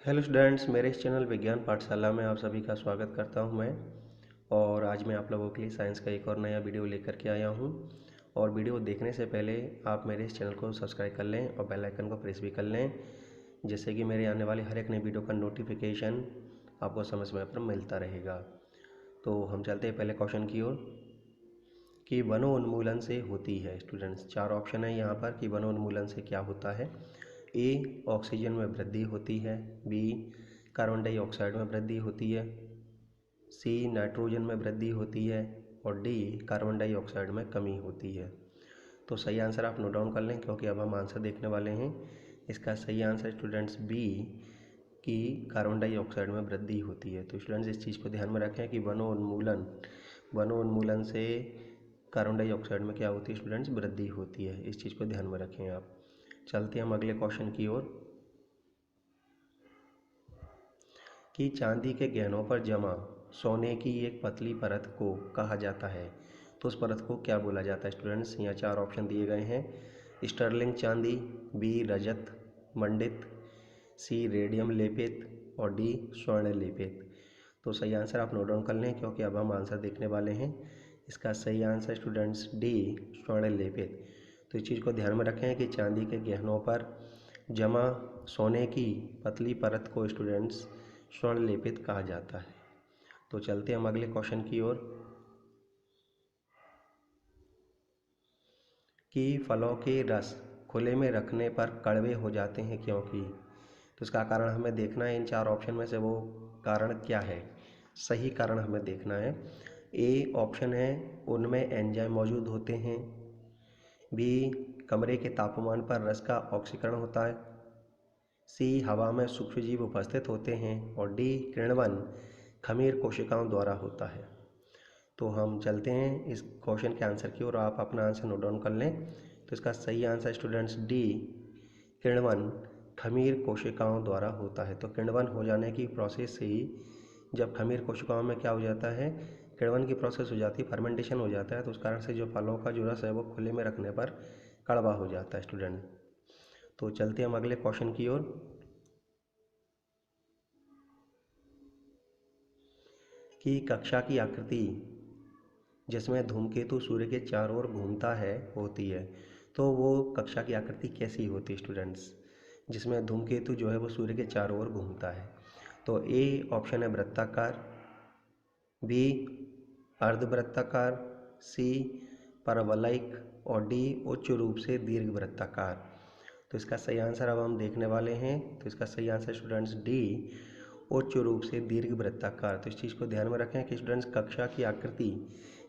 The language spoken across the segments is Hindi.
हेलो स्टूडेंट्स, मेरे इस चैनल विज्ञान पाठशाला में आप सभी का स्वागत करता हूं मैं। और आज मैं आप लोगों के लिए साइंस का एक और नया वीडियो लेकर के आया हूं। और वीडियो देखने से पहले आप मेरे इस चैनल को सब्सक्राइब कर लें और बेल आइकन को प्रेस भी कर लें, जिससे कि मेरे आने वाले हर एक नई वीडियो का नोटिफिकेशन आपको समय समय पर मिलता रहेगा। तो हम चलते हैं पहले क्वेश्चन की ओर कि वनोन्मूलन से होती है। स्टूडेंट्स, चार ऑप्शन है यहाँ पर कि वनोन्मूलन से क्या होता है। ए, ऑक्सीजन में वृद्धि होती है। बी, कार्बन डाइऑक्साइड में वृद्धि होती है। सी, नाइट्रोजन में वृद्धि होती है। और डी, कार्बन डाइऑक्साइड में कमी होती है। तो सही आंसर आप नोट डाउन कर लें, क्योंकि अब हम आंसर देखने वाले हैं। इसका सही आंसर स्टूडेंट्स बी कि कार्बन डाइऑक्साइड में वृद्धि होती है। तो स्टूडेंट्स इस चीज़ को ध्यान में रखें कि वनोन्मूलन से कार्बन डाइऑक्साइड में क्या होती है स्टूडेंट्स, वृद्धि होती है। इस चीज़ को ध्यान में रखें आप। चलते हैं हम अगले क्वेश्चन की ओर कि चांदी के गहनों पर जमा सोने की एक पतली परत को कहा जाता है। तो उस परत को क्या बोला जाता है स्टूडेंट्स। यहाँ चार ऑप्शन दिए गए हैं। स्टर्लिंग चांदी, बी, रजत मंडित, सी, रेडियम लेपित और डी, स्वर्ण लेपित। तो सही आंसर आप नोट डाउन कर लें, क्योंकि अब हम आंसर देखने वाले हैं। इसका सही आंसर स्टूडेंट्स डी, स्वर्ण लेपित। तो इस चीज़ को ध्यान में रखें कि चांदी के गहनों पर जमा सोने की पतली परत को स्टूडेंट्स स्वर्ण लेपित कहा जाता है। तो चलते हम अगले क्वेश्चन की ओर कि फलों के रस खुले में रखने पर कड़वे हो जाते हैं क्योंकि। तो इसका कारण हमें देखना है। इन चार ऑप्शन में से वो कारण क्या है, सही कारण हमें देखना है। ए ऑप्शन है उनमें एंजाइम मौजूद होते हैं। बी, कमरे के तापमान पर रस का ऑक्सीकरण होता है। सी, हवा में सूक्ष्मजीव उपस्थित होते हैं। और डी, किण्वन खमीर कोशिकाओं द्वारा होता है। तो हम चलते हैं इस क्वेश्चन के आंसर की और आप अपना आंसर नोट डाउन कर लें। तो इसका सही आंसर स्टूडेंट्स डी, किण्वन खमीर कोशिकाओं द्वारा होता है। तो किण्वन हो जाने की प्रोसेस से ही, जब खमीर कोशिकाओं में क्या हो जाता है, किण्वन की प्रोसेस हो जाती है, फर्मेंटेशन हो जाता है, तो उस कारण से जो फलों का जो रस है वो खुले में रखने पर कड़वा हो जाता है स्टूडेंट। तो चलते हम अगले क्वेश्चन की ओर कि कक्षा की आकृति जिसमें धूमकेतु सूर्य के चारों ओर घूमता है होती है। तो वो कक्षा की आकृति कैसी होती है स्टूडेंट्स, जिसमें धूमकेतु जो है वो सूर्य के चारों ओर घूमता है। तो ए ऑप्शन है वृत्ताकार, बी अर्धवृत्ताकार, सी परवलयिक और डी उच्च रूप से दीर्घ वृत्ताकार। तो इसका सही आंसर अब हम देखने वाले हैं। तो इसका सही आंसर स्टूडेंट्स डी, उच्च रूप से दीर्घ वृत्ताकार। तो इस चीज़ को ध्यान में रखें कि स्टूडेंट्स कक्षा की आकृति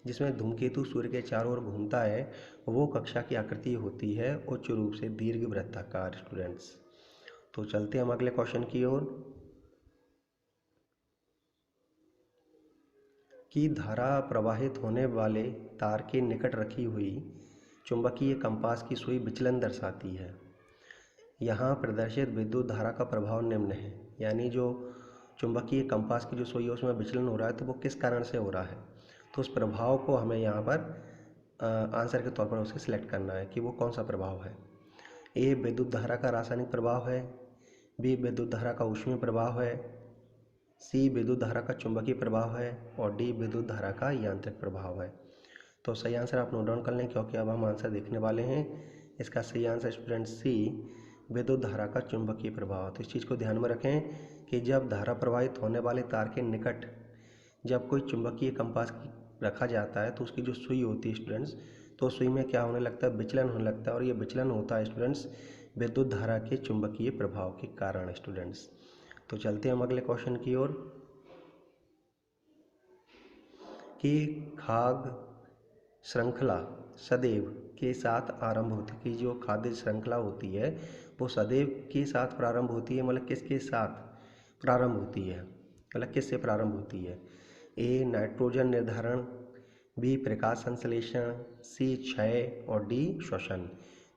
जिसमें धूमकेतु सूर्य के चारों ओर घूमता है वो कक्षा की आकृति होती है उच्च रूप से दीर्घ वृत्ताकार स्टूडेंट्स। तो चलते हम अगले क्वेश्चन की ओर कि धारा प्रवाहित होने वाले तार के निकट रखी हुई चुंबकीय कंपास की सुई विचलन दर्शाती है। यहाँ प्रदर्शित विद्युत धारा का प्रभाव निम्न है। यानी जो चुंबकीय कंपास की जो सुई है उसमें विचलन हो रहा है, तो वो किस कारण से हो रहा है। तो उस प्रभाव को हमें यहाँ पर आंसर के तौर पर उसे सिलेक्ट करना है कि वो कौन सा प्रभाव है। ए, विद्युत धारा का रासायनिक प्रभाव है। बी, विद्युत धारा का ऊष्मीय प्रभाव है। सी, विद्युत धारा का चुंबकीय प्रभाव है। और डी, विद्युत धारा का यांत्रिक प्रभाव है। तो सही आंसर आप नोट डाउन कर लें, क्योंकि अब हम आंसर देखने वाले हैं। इसका सही आंसर स्टूडेंट सी, विद्युत धारा का चुंबकीय प्रभाव। तो इस चीज़ को ध्यान में रखें कि जब धारा प्रवाहित होने वाले तार के निकट जब कोई चुंबकीय कंपास रखा जाता है तो उसकी जो सुई होती है स्टूडेंट्स, तो सुई में क्या होने लगता है, विचलन होने लगता है। और ये विचलन होता है स्टूडेंट्स विद्युत धारा के चुंबकीय प्रभाव के कारण स्टूडेंट्स। तो चलते हैं हम अगले क्वेश्चन की ओर कि खाद्य श्रृंखला सदैव के साथ आरंभ होती है। कि जो खाद्य श्रृंखला होती है वो सदैव के साथ प्रारंभ होती है। मतलब किसके साथ प्रारंभ होती है, मतलब किससे प्रारंभ होती है। ए, नाइट्रोजन निर्धारण, बी, प्रकाश संश्लेषण, सी, क्षय और डी, श्वसन।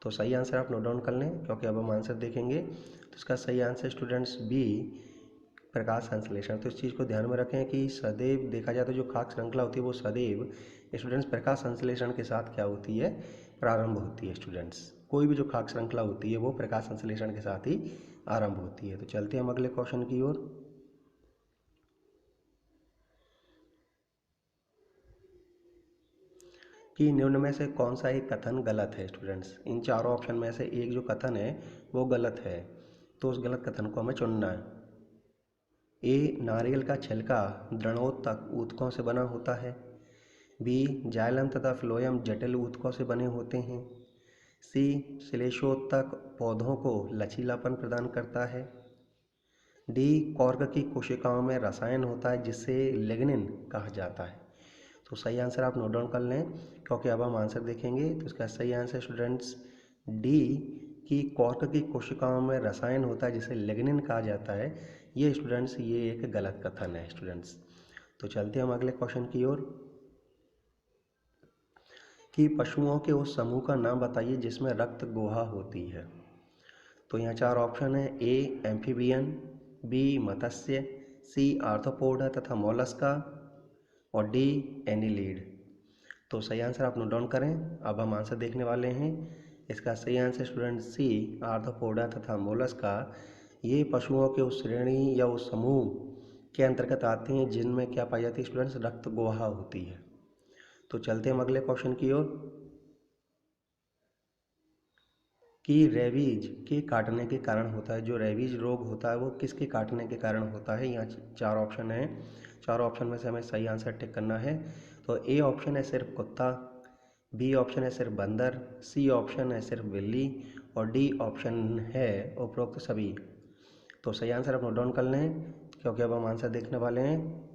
तो सही आंसर आप नोट डाउन कर लें, क्योंकि अब हम आंसर देखेंगे। तो इसका सही आंसर स्टूडेंट्स बी, प्रकाश संश्लेषण। तो इस चीज़ को ध्यान में रखें कि सदैव देखा जाए तो जो खाद्य श्रृंखला होती है वो सदैव स्टूडेंट्स प्रकाश संश्लेषण के साथ क्या होती है, प्रारंभ होती है स्टूडेंट्स। कोई भी जो खाक श्रृंखला होती है वो प्रकाश संश्लेषण के साथ ही आरंभ होती है। तो चलते हैं हम अगले क्वेश्चन की ओर। कि निम्न में से कौन सा एक कथन गलत है स्टूडेंट्स। इन चारों ऑप्शन में से एक जो कथन है वो गलत है, तो उस गलत कथन को हमें चुनना है। ए, नारियल का छिलका दृढ़ोत्तक ऊतकों से बना होता है। बी, जाइलम तथा फ्लोएम जटिल ऊतकों से बने होते हैं। सी, श्लेषोत्तक पौधों को लचीलापन प्रदान करता है। डी, कॉर्क की कोशिकाओं में रसायन होता है जिससे लिग्निन कहा जाता है। तो सही आंसर आप नोट डाउन कर लें, क्योंकि अब हम आंसर देखेंगे। तो इसका सही आंसर स्टूडेंट्स डी, की कॉर्क की कोशिकाओं में रसायन होता है जिसे लिग्निन कहा जाता है। ये स्टूडेंट्स ये एक गलत कथन है स्टूडेंट्स। तो चलते हैं हम अगले क्वेश्चन की ओर। कि पशुओं के उस समूह का नाम बताइए जिसमें रक्त गुहा होती है। तो यहाँ चार ऑप्शन है। ए, एम्फीबियन, बी, मत्स्य, सी, आर्थ्रोपोडा तथा मोलस्का और डी, एनिलीड। तो सही आंसर आप नोट डाउन करें। अब हम आंसर देखने वाले हैं। इसका सही आंसर स्टूडेंट सी, आर्थ्रोपोडा तथा मोलस्का, ये पशुओं के उस श्रेणी या उस समूह के अंतर्गत आते हैं जिनमें क्या पाई जाती है स्टूडेंट्स, रक्त गुहा होती है। तो चलते हैं हम अगले क्वेश्चन की ओर। कि रेबीज के काटने के कारण होता है, जो रेबीज रोग होता है वो किसके काटने के कारण होता है। यहाँ चार ऑप्शन है। चार ऑप्शन में से हमें सही आंसर टिक करना है। तो ए ऑप्शन है सिर्फ कुत्ता, बी ऑप्शन है सिर्फ बंदर, सी ऑप्शन है सिर्फ बिल्ली और डी ऑप्शन है उपरोक्त सभी। तो सही आंसर आप नोट डाउन कर लें, क्योंकि अब हम आंसर देखने वाले हैं।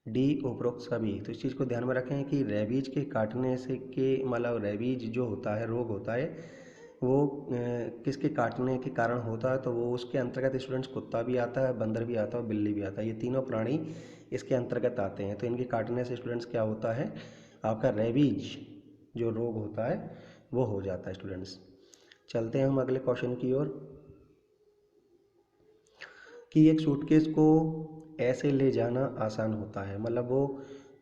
डी, उपरोक्त सभी। तो इस चीज़ को ध्यान में रखें कि रेबीज के काटने से के मतलब रेबीज जो होता है रोग होता है वो किसके काटने के कारण होता है, तो वो उसके अंतर्गत स्टूडेंट्स कुत्ता भी आता है, बंदर भी आता है और बिल्ली भी आता है। ये तीनों प्राणी इसके अंतर्गत आते हैं। तो इनके काटने से स्टूडेंट्स क्या होता है, आपका रेबीज जो रोग होता है वो हो जाता है स्टूडेंट्स। चलते हैं हम अगले क्वेश्चन की ओर। कि एक सूटकेस को ऐसे ले जाना आसान होता है, मतलब वो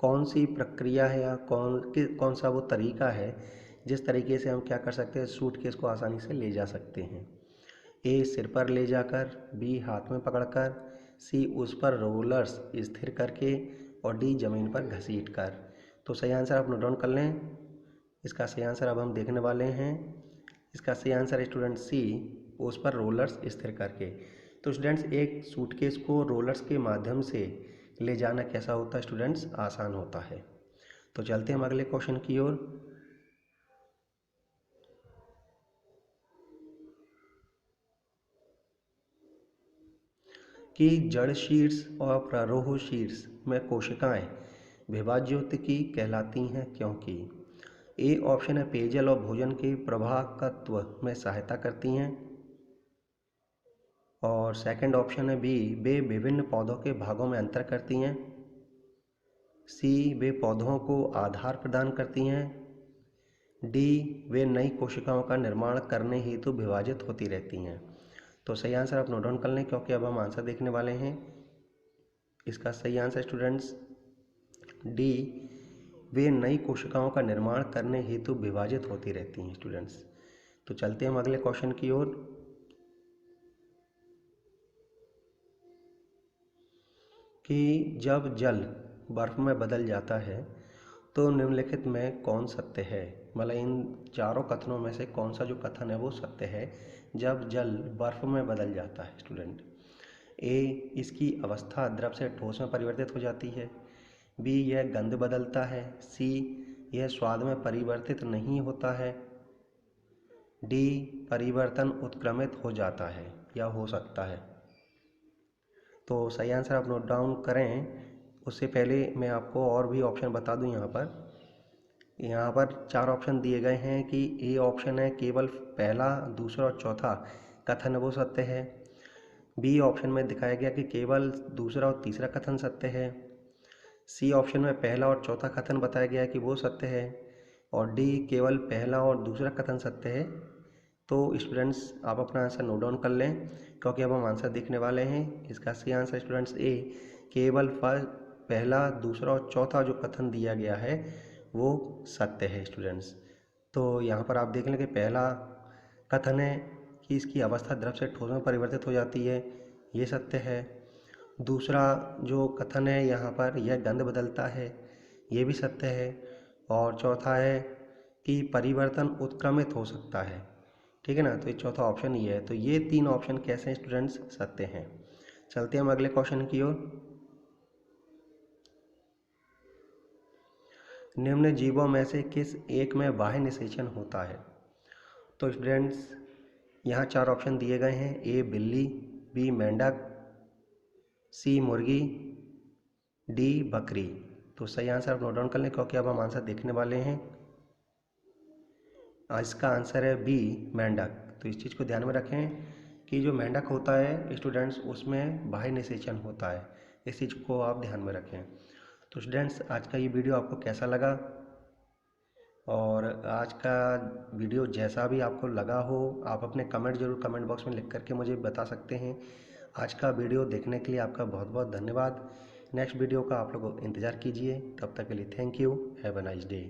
कौन सी प्रक्रिया है या कौन सा वो तरीका है जिस तरीके से हम क्या कर सकते हैं, सूटकेस को आसानी से ले जा सकते हैं। ए, सिर पर ले जाकर, बी, हाथ में पकड़कर, सी, उस पर रोलर्स स्थिर करके और डी, जमीन पर घसीट कर। तो सही आंसर आप नोट डाउन कर लें। इसका सही आंसर अब हम देखने वाले हैं। इसका सही आंसर है स्टूडेंट सी, उस पर रोलर्स स्थिर करके। तो स्टूडेंट्स एक सूटकेस को रोलर्स के माध्यम से ले जाना कैसा होता है स्टूडेंट्स, आसान होता है। तो चलते हैं हम अगले क्वेश्चन की ओर। कि जड़ शीर्ष और प्ररोह शीर्ष में कोशिकाएं विभाज्योतिकी कहलाती हैं क्योंकि। ए ऑप्शन है पेयजल और भोजन के प्रवाहकत्व में सहायता करती हैं और सेकंड ऑप्शन है बी, वे विभिन्न पौधों के भागों में अंतर करती हैं। सी, वे पौधों को आधार प्रदान करती हैं। डी, वे नई कोशिकाओं का निर्माण करने हेतु विभाजित होती रहती हैं। तो सही आंसर आप नोट डाउन कर लें, क्योंकि अब हम आंसर देखने वाले हैं। इसका सही आंसर स्टूडेंट्स डी, वे नई कोशिकाओं का निर्माण करने हेतु विभाजित होती रहती हैं स्टूडेंट्स। तो चलते हैं हम अगले क्वेश्चन की ओर। कि जब जल बर्फ में बदल जाता है तो निम्नलिखित में कौन सत्य है, मतलब इन चारों कथनों में से कौन सा जो कथन है वो सत्य है जब जल बर्फ में बदल जाता है स्टूडेंट। ए, इसकी अवस्था द्रव से ठोस में परिवर्तित हो जाती है। बी, यह गंध बदलता है। सी, यह स्वाद में परिवर्तित नहीं होता है। डी, परिवर्तन उत्क्रमित हो जाता है या हो सकता है। तो सही आंसर आप नोट डाउन करें। उससे पहले मैं आपको और भी ऑप्शन बता दूं। यहाँ पर चार ऑप्शन दिए गए हैं कि ए ऑप्शन है केवल पहला, दूसरा और चौथा कथन वो सत्य है। बी ऑप्शन में दिखाया गया कि केवल दूसरा और तीसरा कथन सत्य है। सी ऑप्शन में पहला और चौथा कथन बताया गया है कि वो सत्य है और डी, केवल पहला और दूसरा कथन सत्य है। तो स्टूडेंट्स आप अपना आंसर नोट डाउन कर लें, क्योंकि अब हम आंसर देखने वाले हैं। इसका सही आंसर स्टूडेंट्स ए, केवल पहला, दूसरा और चौथा जो कथन दिया गया है वो सत्य है स्टूडेंट्स। तो यहाँ पर आप देख लें कि पहला कथन है कि इसकी अवस्था द्रव से ठोस में परिवर्तित हो जाती है, ये सत्य है। दूसरा जो कथन है यहाँ पर, यह गंध बदलता है, ये भी सत्य है। और चौथा है कि परिवर्तन उत्क्रमित हो सकता है, ठीक है ना। तो ये चौथा ऑप्शन ये है। तो ये 3 ऑप्शन कैसे हैं स्टूडेंट्स, सत्य हैं। चलते हैं हम अगले क्वेश्चन की ओर। निम्न जीवों में से किस एक में बाह्य निषेचन होता है? तो स्टूडेंट्स यहाँ 4 ऑप्शन दिए गए हैं। ए बिल्ली, बी मेंढक, सी मुर्गी, डी बकरी। तो सही आंसर आप नोट डाउन कर लें, क्योंकि अब हम आंसर देखने वाले हैं। इसका आंसर है बी मेंढक। तो इस चीज़ को ध्यान में रखें कि जो मेंढक होता है स्टूडेंट्स, उसमें बाह्य निषेचन होता है। इस चीज़ को आप ध्यान में रखें। तो स्टूडेंट्स आज का ये वीडियो आपको कैसा लगा, और आज का वीडियो जैसा भी आपको लगा हो, आप अपने कमेंट जरूर कमेंट बॉक्स में लिख करके मुझे बता सकते हैं। आज का वीडियो देखने के लिए आपका बहुत बहुत धन्यवाद। नेक्स्ट वीडियो का आप लोग इंतज़ार कीजिए। तब तक के लिए thank you. Have a nice day.